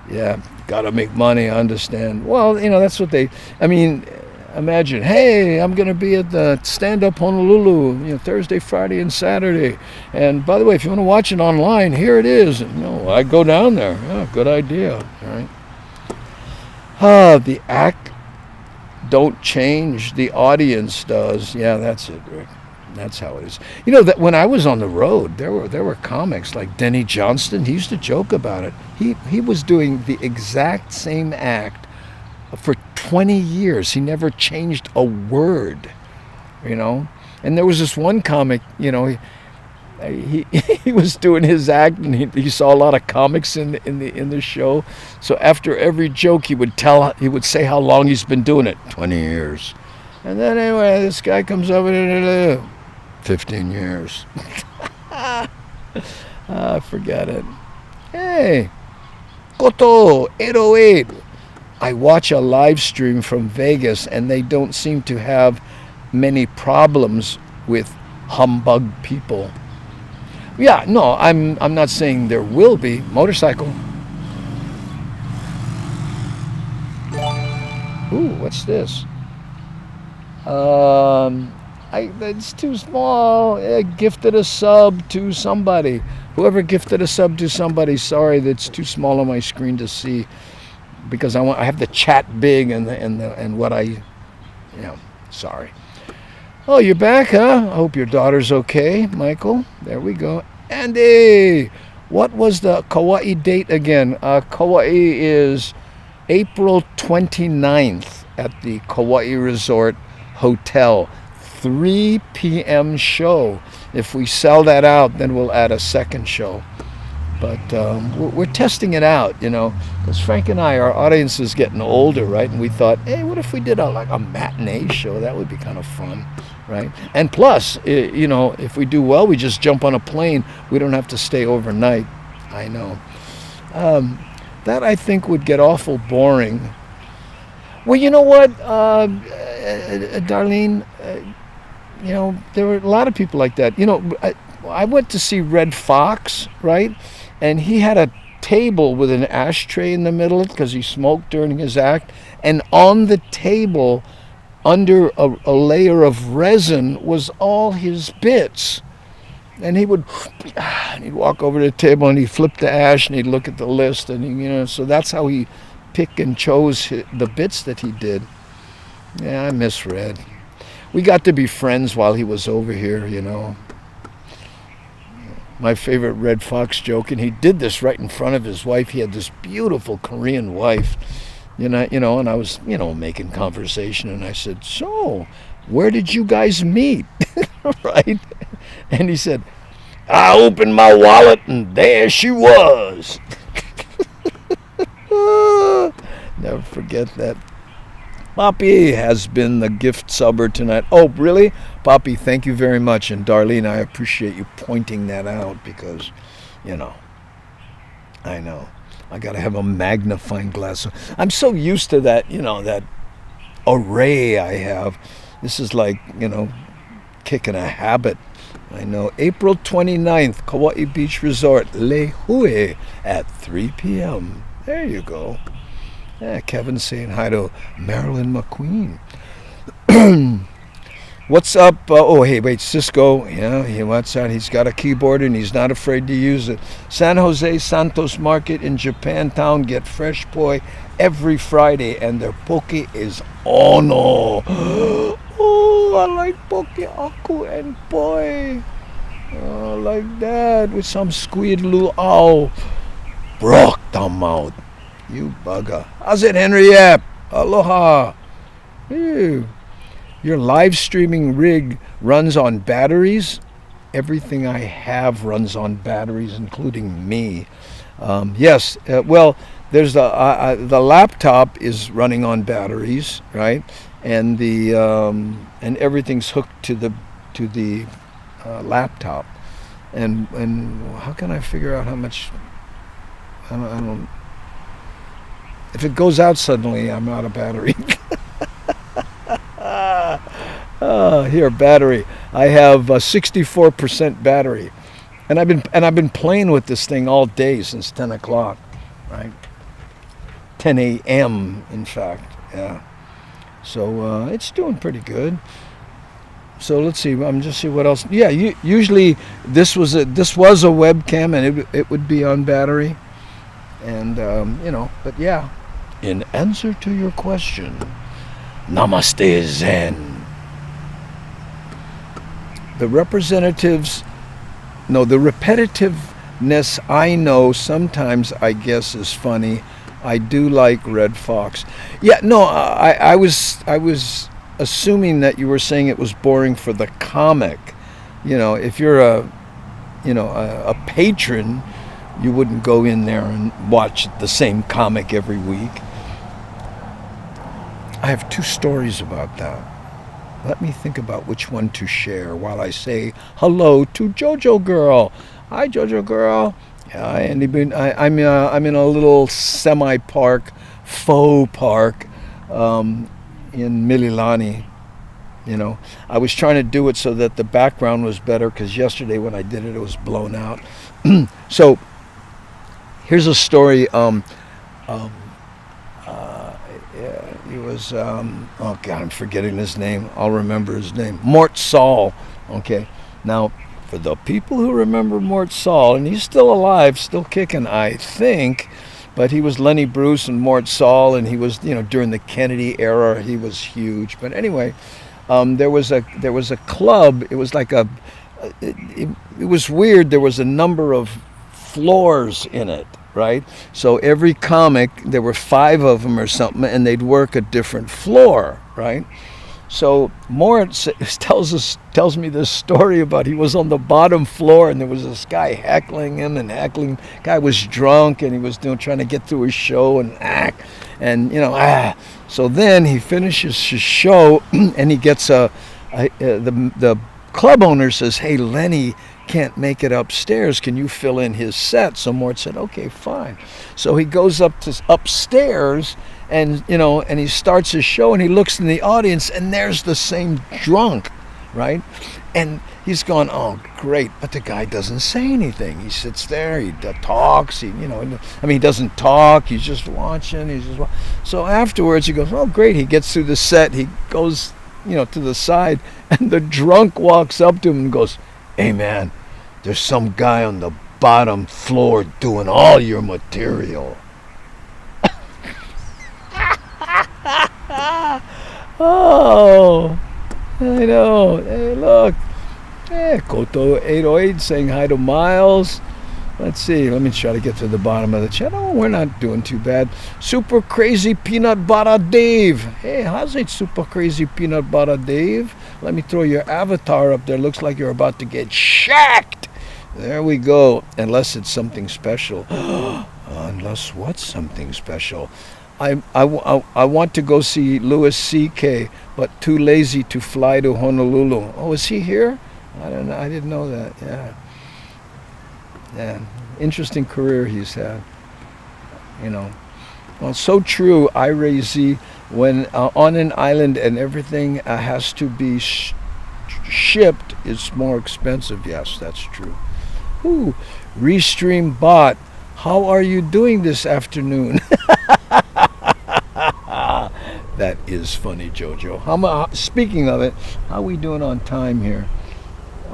Yeah, gotta make money, I understand. Well, that's what I mean, imagine, hey, I'm gonna be at the Stand Up Honolulu, Thursday, Friday, and Saturday. And by the way, if you want to watch it online, here it is. And, I go down there. Yeah, good idea. All right. The act don't change, the audience does. Yeah, that's it, Rick. That's how it is. That when I was on the road, there were comics like Denny Johnston. He used to joke about it. He was doing the exact same act for 20 years. He never changed a word, And there was this one comic, he was doing his act, and he saw a lot of comics in the show. So after every joke, he would say how long he's been doing it. 20 years. And then anyway, this guy comes over and 15 years. Forget it. Hey, Koto 808. I watch a live stream from Vegas, and they don't seem to have many problems with humbug people. Yeah, no, I'm not saying there will be. Motorcycle. Ooh, what's this? It's too small. Gifted a sub to somebody. Whoever gifted a sub to somebody, sorry, that's too small on my screen to see, because I have the chat big and what sorry. Oh, you're back, huh? I hope your daughter's okay, Michael. There we go. Andy, what was the Kauai date again? Kauai is April 29th at the Kauai Resort Hotel. 3 p.m. show. If we sell that out, then we'll add a second show. But we're testing it out, because Frank and I, our audience is getting older, right? And we thought, hey, what if we did a matinee show? That would be kind of fun, right? And plus, if we do well, we just jump on a plane. We don't have to stay overnight. I know. That, I think, would get awful boring. Well, you know what, Darlene? There were a lot of people like that. I went to see Red Fox, right? And he had a table with an ashtray in the middle because he smoked during his act. And on the table, under a layer of resin, was all his bits. And he'd walk over to the table and he'd flip the ash and he'd look at the list. And, so that's how he picked and chose the bits that he did. Yeah, I miss Red. We got to be friends while he was over here, My favorite Red Fox joke, and he did this right in front of his wife. He had this beautiful Korean wife, and I was, making conversation, and I said, so, where did you guys meet? Right? And he said, I opened my wallet, and there she was. Never forget that. Poppy has been the gift subber tonight. Oh, really? Poppy, thank you very much. And Darlene, I appreciate you pointing that out because, I know. I got to have a magnifying glass. I'm so used to that, that array I have. This is like, kicking a habit. I know. April 29th, Kauai Beach Resort, Lehue at 3 p.m. There you go. Yeah, Kevin's saying hi to Marilyn McQueen. What's up? Hey, wait, Cisco. Yeah, he wants out. He's got a keyboard and he's not afraid to use it. San Jose Santos Market in Japantown. Get fresh poi every Friday, and their poke is ono. Oh, I like poke aku and poi. Oh, like that with some squid luau. Brock the mouth. You bugger. How's it, Henriette? Aloha. Ew. Your live streaming rig runs on batteries? Everything I have runs on batteries, including me. Yes. Well, there's the laptop is running on batteries, right? And and everything's hooked to the laptop. And how can I figure out how much? I don't. If it goes out suddenly, I'm out of battery. Here, battery. I have a 64% battery, and I've been playing with this thing all day since 10 o'clock, right? 10 a.m. in fact. Yeah. So it's doing pretty good. So let's see. I'm just see what else. Yeah. Usually this was a webcam, and it would be on battery, and But yeah. In answer to your question, Namaste Zen. The repetitiveness I know sometimes I guess is funny. I do like Red Fox. Yeah, no, I was assuming that you were saying it was boring for the comic. If you're a patron, you wouldn't go in there and watch the same comic every week. I have 2 stories about that. Let me think about which one to share while I say hello to Jojo Girl. Hi, Jojo Girl. Yeah, I'm in a little semi-park, faux park, in Mililani. I was trying to do it so that the background was better because yesterday when I did it, it was blown out. So here's a story. He was, oh God, I'm forgetting his name. I'll remember his name. Mort Saul. Okay. Now, for the people who remember Mort Saul, and he's still alive, still kicking, I think, but he was Lenny Bruce and Mort Saul, and he was, during the Kennedy era, he was huge. But anyway, there was a club. It was like it was weird. There was a number of floors in it. Right? So every comic, there were 5 of them or something, and they'd work a different floor, right? So Mort tells me this story about he was on the bottom floor and there was this guy heckling him and heckling. Guy was drunk and he was trying to get through his show and act, and So then he finishes his show and he gets the club owner says, "Hey, Lenny can't make it upstairs. Can you fill in his set?" So Mort said, "Okay, fine." So he goes upstairs, and and he starts his show, and he looks in the audience, and there's the same drunk, right? And he's going, "Oh, great!" But the guy doesn't say anything. He sits there. He talks. He doesn't talk. He's just watching. So afterwards, he goes, "Oh, great!" He gets through the set. He goes, to the side, and the drunk walks up to him and goes, "Hey man, there's some guy on the bottom floor doing all your material." Oh, I know. Hey, look. Hey, Koto 808 saying hi to Miles. Let's see. Let me try to get to the bottom of the chat. Oh, we're not doing too bad. Super Crazy Peanut Butter Dave. Hey, how's it, Super Crazy Peanut Butter Dave? Let me throw your avatar up there. Looks like you're about to get shacked. There we go. Unless it's something special. Unless what's something special? I want to go see Louis C.K., but too lazy to fly to Honolulu. Oh, is he here? I don't know. I didn't know that. Yeah. Yeah, interesting career he's had. Well, so true. Ira Z. When on an island and everything has to be shipped, it's more expensive. Yes, that's true. Ooh, Restream Bot. How are you doing this afternoon? That is funny, Jojo. Speaking of it, how are we doing on time here?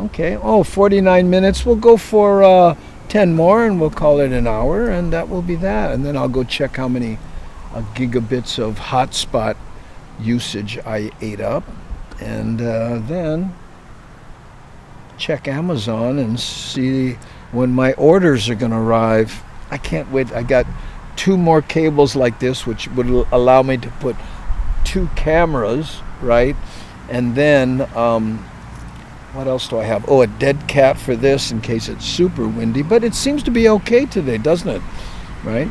Okay. 49 minutes. We'll go for 10 more and we'll call it an hour, and that will be that. And then I'll go check how many gigabits of hotspot usage I ate up, and then check Amazon and see when my orders are going to arrive. I can't wait. I got 2 more cables like this, which would allow me to put 2 cameras, right? And then what else do I have? Oh, a dead cat for this in case it's super windy. But it seems to be okay today, doesn't it? Right?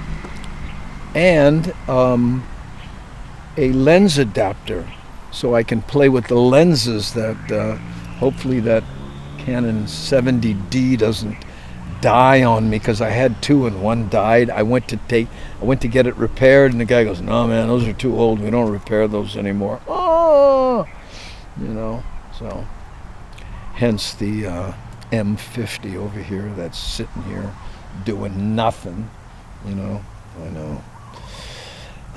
And a lens adapter, so I can play with the lenses that hopefully that Canon 70D doesn't die on me, because I had two and one died. I went to get it repaired, and the guy goes, "No, man, those are too old. We don't repair those anymore." Oh, so hence the M50 over here that's sitting here doing nothing. I know.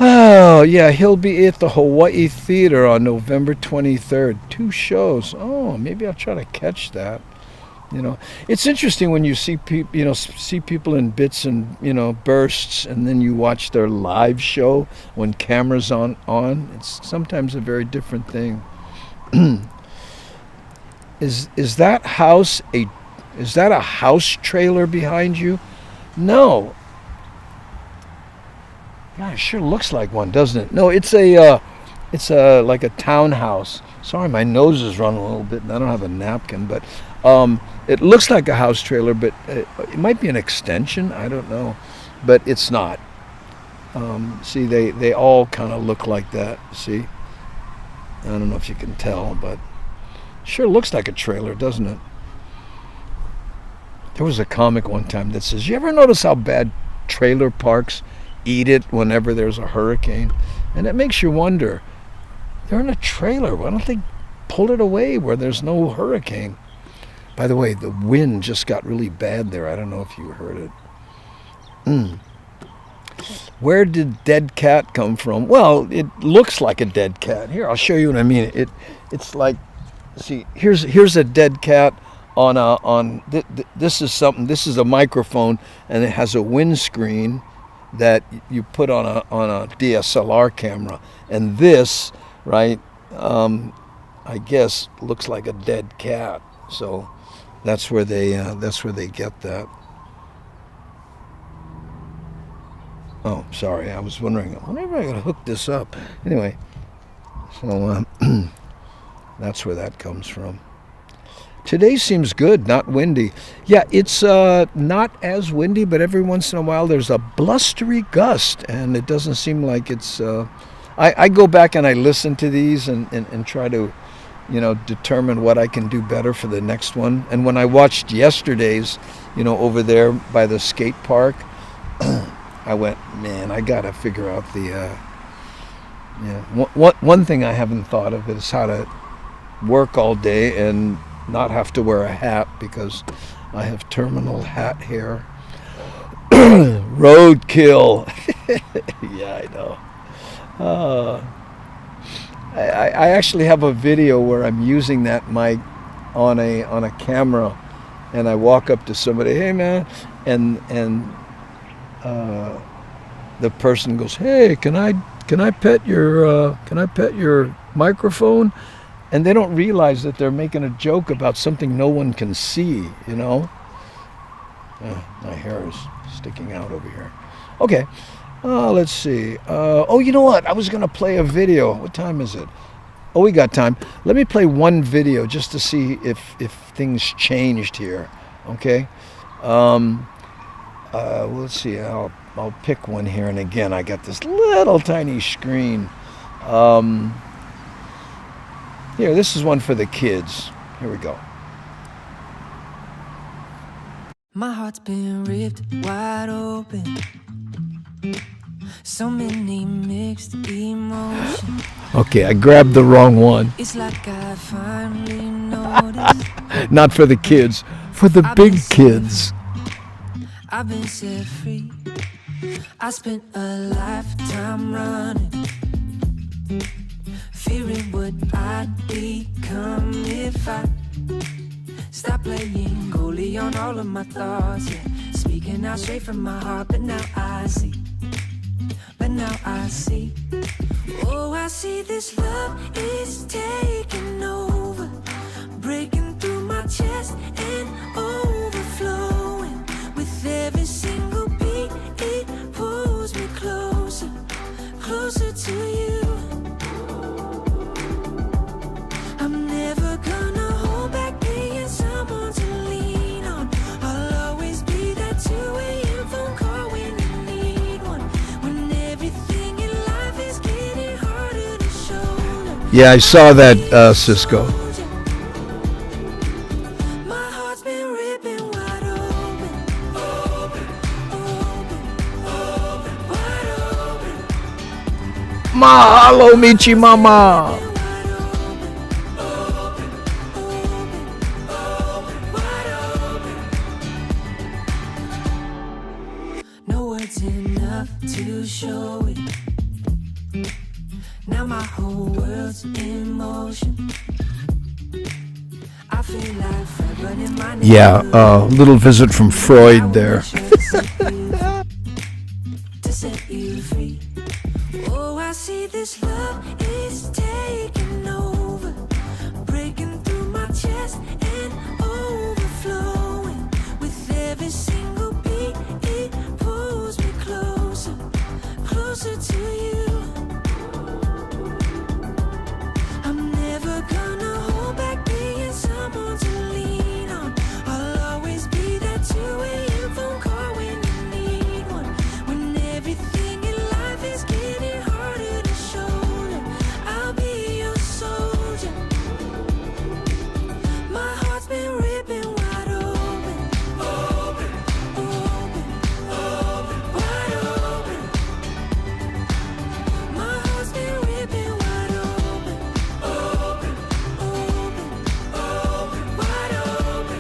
Oh, yeah, he'll be at the Hawaii Theater on November 23rd. 2 shows. Oh, maybe I'll try to catch that. It's interesting when you see people in bits and bursts, and then you watch their live show when cameras on. It's sometimes a very different thing. Is that a house trailer behind you? No. Yeah, it sure looks like one, doesn't it? No, it's like a townhouse. Sorry, my nose is running a little bit, and I don't have a napkin, but it looks like a house trailer, but it might be an extension. I don't know, but it's not. See, they all kind of look like that. See, I don't know if you can tell, but sure looks like a trailer, doesn't it? There was a comic one time that says, "You ever notice how bad trailer parks eat it whenever there's a hurricane?" And it makes you wonder, they're in a trailer. Why don't they pull it away where there's no hurricane? By the way, the wind just got really bad there. I don't know if you heard it. Where did dead cat come from? Well, it looks like a dead cat. Here, I'll show you what I mean. It's like, see, here's a dead cat this is something. This is a microphone, and it has a windscreen that you put on a DSLR camera. And this, right, I guess looks like a dead cat. So that's where they get that. Oh, sorry, I was wondering, I wonder if I could hook this up. Anyway, so that's where that comes from. Today seems good, not windy. Yeah, it's not as windy, but every once in a while there's a blustery gust, and it doesn't seem like it's... I go back and I listen to these and try to, determine what I can do better for the next one. And when I watched yesterday's, over there by the skate park, I went, man, I got to figure out the... One thing I haven't thought of is how to work all day and not have to wear a hat, because I have terminal hat hair. Roadkill. Yeah, I know. I actually have a video where I'm using that mic on a camera, and I walk up to somebody, "Hey man," and the person goes, "Hey, can I pet your microphone?" And they don't realize that they're making a joke about something no one can see, My hair is sticking out over here. Okay, let's see. You know what? I was going to play a video. What time is it? Oh, we got time. Let me play one video just to see if things changed here. Okay? Let's see. I'll pick one here. And again, I got this little tiny screen. Here, this is one for the kids. Here we go. My heart's been ripped wide open. So many mixed emotions. Okay, I grabbed the wrong one. It's like I finally noticed. Not for the kids, for the big kids. I've been set free. I spent a lifetime running, fearing what I'd become if I stop playing goalie on all of my thoughts. Yeah, speaking out straight from my heart, but now I see. Oh, I see this love is taking over, breaking through my chest and overflowing. With every single beat, it pulls me closer, closer to you. I'm never gonna hold back being someone to lean on. I'll always be that 2 a.m. phone call when you need one. When everything in life is getting harder to shoulder. Yeah, I saw that, Cisco. My Mahalo, Michi Mama. No words enough to show it. Now my whole world's in motion. I feel like Fred running my Yeah, little visit from Freud there. To set you free. Oh, I see this love is taking over, breaking through my chest and overflowing. With every single beat, it pulls me closer, closer to you. I'm never gonna hold back being someone to lean on. I'll always be that 2 a.m. phone call when you need one. When everything in life is getting harder to shoulder, I'll be your soldier. My heart's been ripping wide open, open, open, open, wide open. My heart's been ripping wide open, open, open, open, wide open.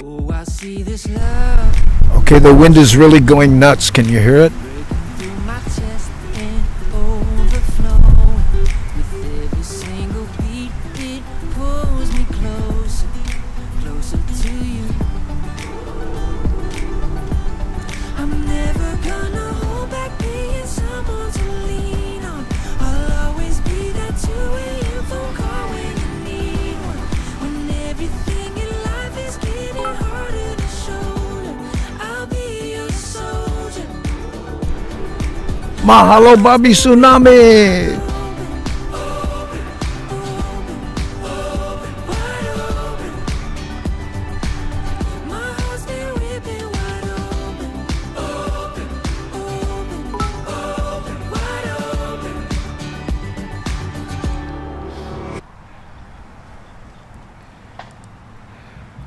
Oh, I see this love Okay, the wind is really going nuts. Can you hear it? through my chest and overflowing. With every single beat, it pulls me closer, closer to you. I'm never gonna hold back being someone to lean on. I'll always be that 2 a.m. phone call when you need one. When everything in life is getting harder to shoulder, I'll be your soldier. Mahalo, Bobby Tsunami. Wide open. My heart's been ripping wide open, open, open, open, wide open.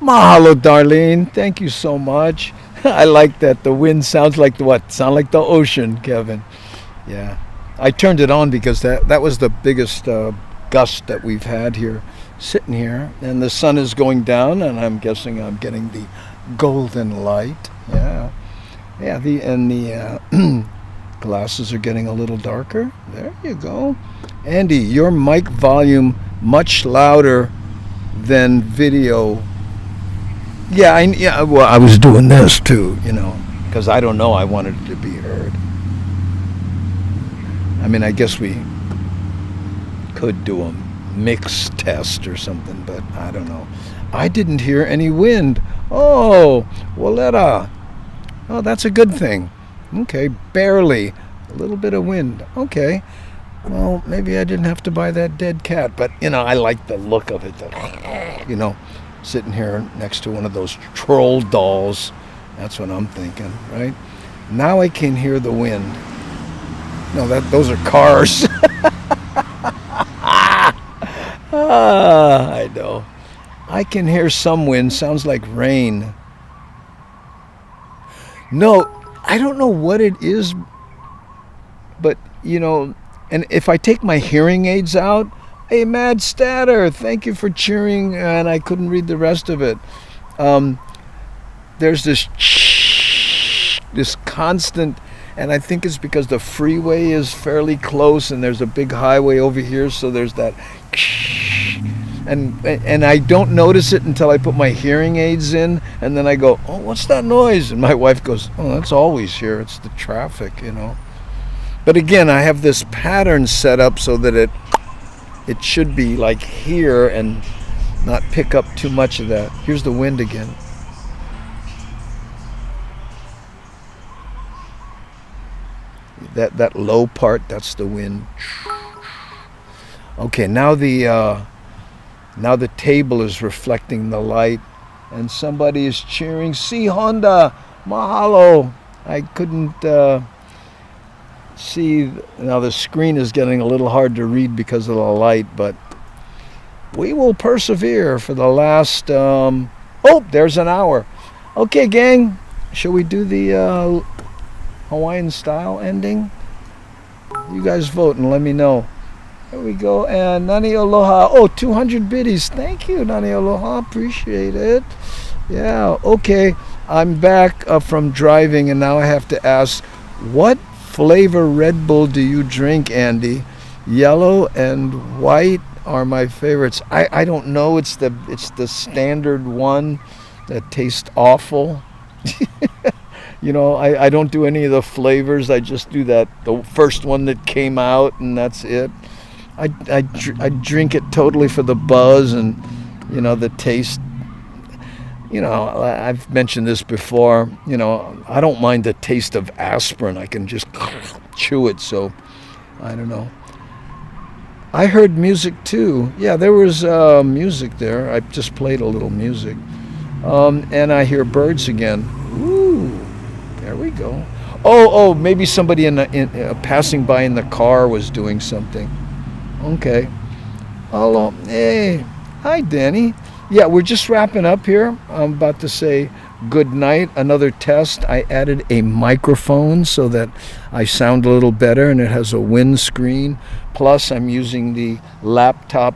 Mahalo, Darlene. Thank you so much. I like that. The wind sounds like the what? Sound like the ocean, Kevin. Yeah. I turned it on because that was the biggest gust that we've had here, sitting here, and the sun is going down, and I'm guessing I'm getting the golden light. Yeah. Yeah. The glasses are getting a little darker. There you go. Andy, your mic volume much louder than video. Yeah, well, I was doing this too, because I don't know. I wanted it to be heard. I mean, I guess we could do a mix test or something, but I don't know. I didn't hear any wind. Oh, Waletta. Oh, that's a good thing. Okay, barely. A little bit of wind. Okay. Well, maybe I didn't have to buy that dead cat, but, I like the look of it. Sitting here next to one of those troll dolls. That's what I'm thinking, right? Now I can hear the wind. No, those are cars. I know. I can hear some wind. Sounds like rain. No, I don't know what it is, but, and if I take my hearing aids out, hey, Mad Statter, thank you for cheering, and I couldn't read the rest of it. There's this constant, and I think it's because the freeway is fairly close, and there's a big highway over here, so there's that, and I don't notice it until I put my hearing aids in, and then I go, oh, what's that noise? And my wife goes, oh, that's always here. It's the traffic, But again, I have this pattern set up so that it should be like here and not pick up too much of that. Here's the wind again. That low part, that's the wind. Okay, now the table is reflecting the light, and somebody is cheering. See, Honda, mahalo. I couldn't see. Now the screen is getting a little hard to read because of the light, but we will persevere for the last. There's an hour. Okay, gang, shall we do the Hawaiian style ending? You guys vote and let me know. There we go. And Nani Aloha. Oh, 200 biddies. Thank you, Nani Aloha. Appreciate it. Yeah, okay. I'm back from driving, and now I have to ask, what flavor Red Bull do you drink, Andy? Yellow and white are my favorites. I don't know. It's the standard one that tastes awful. You know, I don't do any of the flavors. I just do the first one that came out, and that's it. I drink it totally for the buzz and, you know, the taste. You know, I've mentioned this before. You know, I don't mind the taste of aspirin. I can just chew it, so I don't know. I heard music too. Yeah, there was music there. I just played a little music. And I hear birds again. Ooh. There we go. Oh, maybe somebody passing by in the car was doing something. Okay. Hello. Hey. Hi, Danny. Yeah, we're just wrapping up here. I'm about to say good night. Another test. I added a microphone so that I sound a little better, and it has a windscreen. Plus, I'm using the laptop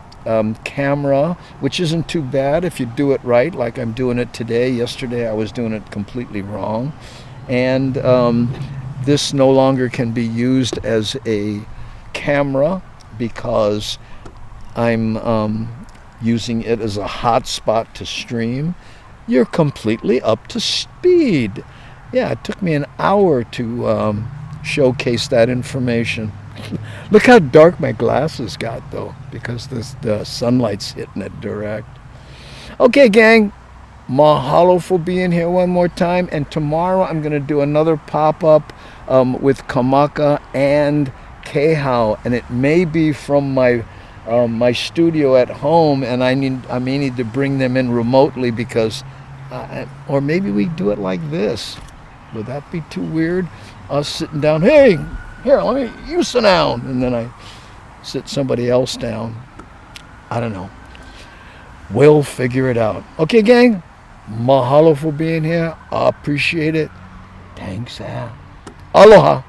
camera, which isn't too bad if you do it right, like I'm doing it today. Yesterday, I was doing it completely wrong. And this no longer can be used as a camera because I'm using it as a hotspot to stream. You're completely up to speed. Yeah, it took me an hour to showcase that information. Look how dark my glasses got, though, because the sunlight's hitting it direct. Okay, gang. Mahalo for being here one more time, and tomorrow I'm going to do another pop-up with Kamaka and Kehau, and it may be from my studio at home, and I may need to bring them in remotely because, or maybe we do it like this. Would that be too weird? Us sitting down, hey, here, let me, you sit down, and then I sit somebody else down. I don't know. We'll figure it out. Okay, gang. Mahalo for being here. I appreciate it. Thanks, Al. Aloha.